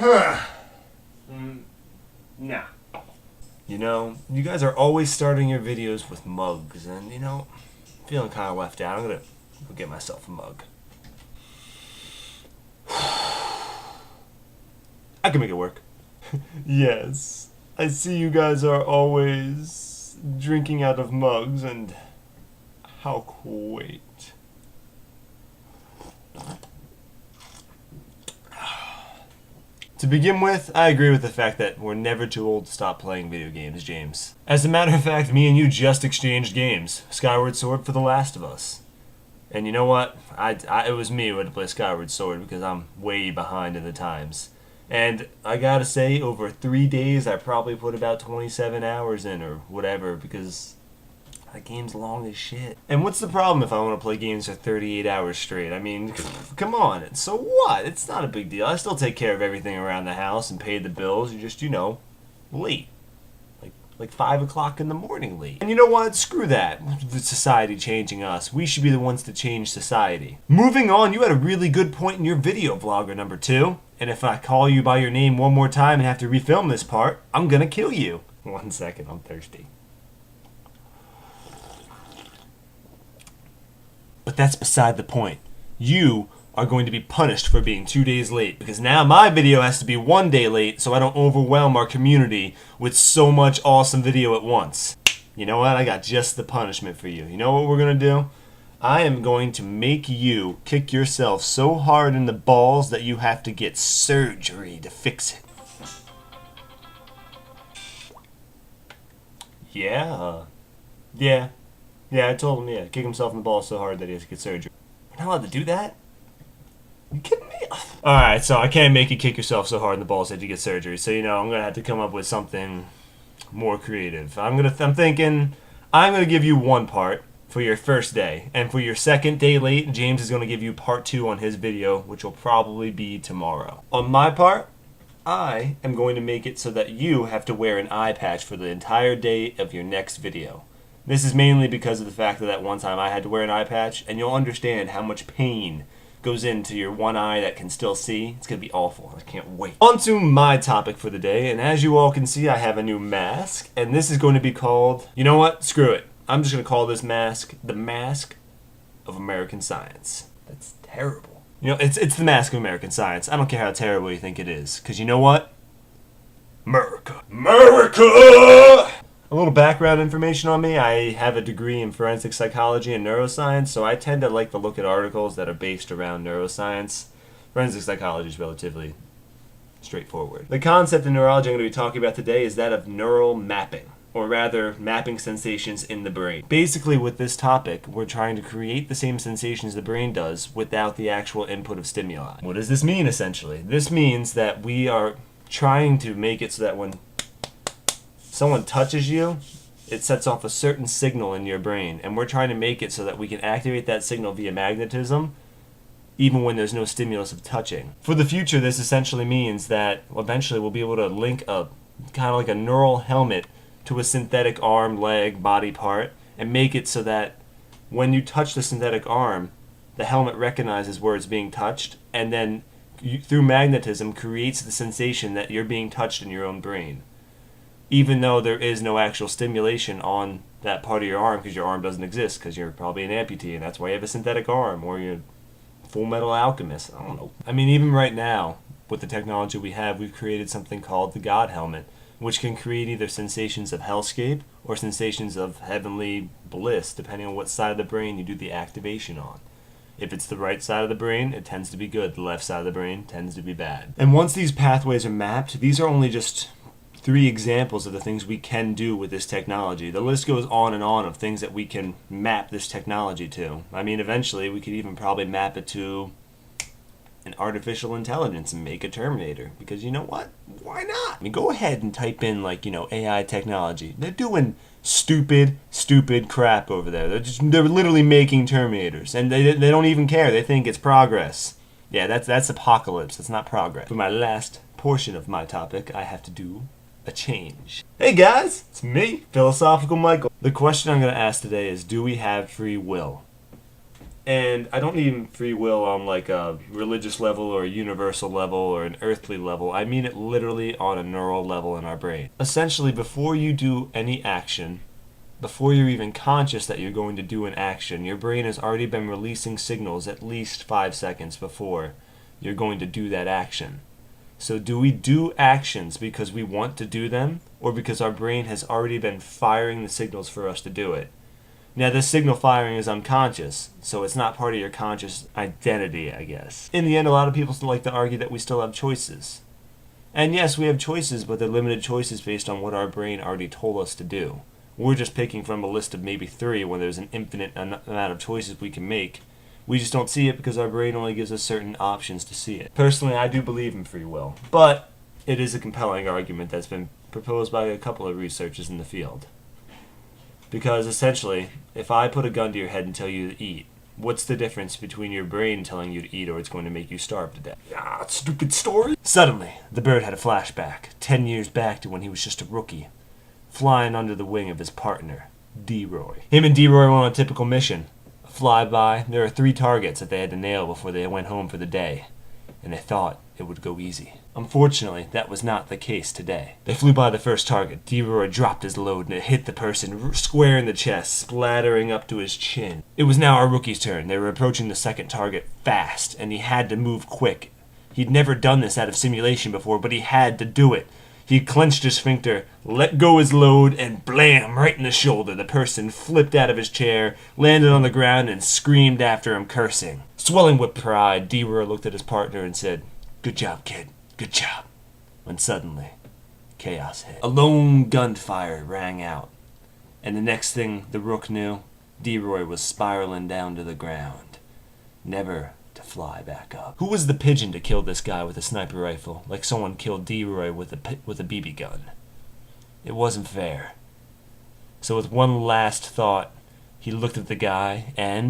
Nah. You know, you guys are always starting your videos with mugs, and you know, I'm feeling kind of left out. I'm gonna go get myself a mug. I can make it work. Yes, I see you guys are always drinking out of mugs, and how quaint. To begin with, I agree with the fact that we're never too old to stop playing video games, James. As a matter of fact, me and you just exchanged games. Skyward Sword for The Last of Us. And you know what? It was me who had to play Skyward Sword because I'm way behind in the times. And I gotta say, over 3 days, I probably put about 27 hours in or whatever because that game's long as shit. And what's the problem if I want to play games for 38 hours straight? I mean, come on. So what? It's not a big deal. I still take care of everything around the house and pay the bills. You're just, you know, late. Like 5 o'clock in the morning late. And you know what? Screw that. The society changing us. We should be the ones to change society. Moving on, you had a really good point in your video, Vlogger number 2. And if I call you by your name one more time and have to refilm this part, I'm gonna kill you. 1 second, I'm thirsty. But that's beside the point. You are going to be punished for being 2 days late because now my video has to be 1 day late so I don't overwhelm our community with so much awesome video at once. You know what? I got just the punishment for you. You know what we're going to do? I am going to make you kick yourself so hard in the balls that you have to get surgery to fix it. Yeah, I told him, kick himself in the balls so hard that he has to get surgery. We're not allowed to do that? Are you kidding me? Alright, so I can't make you kick yourself so hard in the balls that you get surgery. So, you know, I'm gonna have to come up with something more creative. I'm thinking I'm gonna give you one part for your first day. And for your second day late, James is gonna give you part 2 on his video, which will probably be tomorrow. On my part, I am going to make it so that you have to wear an eye patch for the entire day of your next video. This is mainly because of the fact that one time I had to wear an eye patch, and you'll understand how much pain goes into your one eye that can still see. It's going to be awful. I can't wait. On to my topic for the day, and as you all can see, I have a new mask, and this is going to be called, you know what? Screw it. I'm just going to call this mask the Mask of American Science. That's terrible. You know, it's the Mask of American Science. I don't care how terrible you think it is, because you know what? America. America! A little background information on me. I have a degree in forensic psychology and neuroscience, so I tend to like to look at articles that are based around neuroscience. Forensic psychology is relatively straightforward. The concept in neurology I'm going to be talking about today is that of neural mapping, or rather, mapping sensations in the brain. Basically, with this topic, we're trying to create the same sensations the brain does without the actual input of stimuli. What does this mean, essentially? This means that we are trying to make it so that when someone touches you, it sets off a certain signal in your brain, and we're trying to make it so that we can activate that signal via magnetism even when there's no stimulus of touching. For the future, this essentially means that eventually we'll be able to link a kind of like a neural helmet to a synthetic arm, leg, body part, and make it so that when you touch the synthetic arm, the helmet recognizes where it's being touched, and then through magnetism creates the sensation that you're being touched in your own brain, even though there is no actual stimulation on that part of your arm because your arm doesn't exist because you're probably an amputee and that's why you have a synthetic arm, or you're a Full Metal Alchemist. I don't know. I mean, even right now, with the technology we have, we've created something called the God Helmet, which can create either sensations of hellscape or sensations of heavenly bliss, depending on what side of the brain you do the activation on. If it's the right side of the brain, it tends to be good. The left side of the brain tends to be bad. And once these pathways are mapped, these are only just 3 examples of the things we can do with this technology. The list goes on and on of things that we can map this technology to. I mean, eventually we could even probably map it to an artificial intelligence and make a Terminator. Because you know what? Why not? I mean, go ahead and type in, like, you know, AI technology. They're doing stupid crap over there. They're literally making Terminators, and they don't even care. They think it's progress. Yeah, that's apocalypse. That's not progress. For my last portion of my topic, I have to do a change. Hey guys, it's me, Philosophical Michael. The question I'm going to ask today is, do we have free will? And I don't mean free will on like a religious level or a universal level or an earthly level. I mean it literally on a neural level in our brain. Essentially, before you do any action, before you're even conscious that you're going to do an action, your brain has already been releasing signals at least 5 seconds before you're going to do that action. So do we do actions because we want to do them, or because our brain has already been firing the signals for us to do it? Now, this signal firing is unconscious, so it's not part of your conscious identity, I guess. In the end, a lot of people like to argue that we still have choices. And yes, we have choices, but they're limited choices based on what our brain already told us to do. We're just picking from a list of maybe 3 when there's an infinite amount of choices we can make. We just don't see it because our brain only gives us certain options to see it. Personally, I do believe in free will, but it is a compelling argument that's been proposed by a couple of researchers in the field. Because essentially, if I put a gun to your head and tell you to eat, what's the difference between your brain telling you to eat or it's going to make you starve to death? Ah, stupid story. Suddenly, the bird had a flashback, 10 years back to when he was just a rookie, flying under the wing of his partner, D-Roy. Him and D-Roy went on a typical mission. A flyby. There are 3 targets that they had to nail before they went home for the day, and they thought it would go easy. Unfortunately, that was not the case today. They flew by the first target. D-Roy dropped his load and it hit the person square in the chest, splattering up to his chin. It was now our rookie's turn. They were approaching the second target fast, and he had to move quick. He'd never done this out of simulation before, but he had to do it. He clenched his sphincter, let go his load, and blam, right in the shoulder. The person flipped out of his chair, landed on the ground, and screamed after him, cursing. Swelling with pride, D-Roy looked at his partner and said, "Good job, kid. Good job." When suddenly, chaos hit. A lone gunfire rang out, and the next thing the rook knew, D-Roy was spiraling down to the ground, never to fly back up. Who was the pigeon to kill this guy with a sniper rifle, like someone killed D-Roy with a BB gun? It wasn't fair. So with one last thought, he looked at the guy and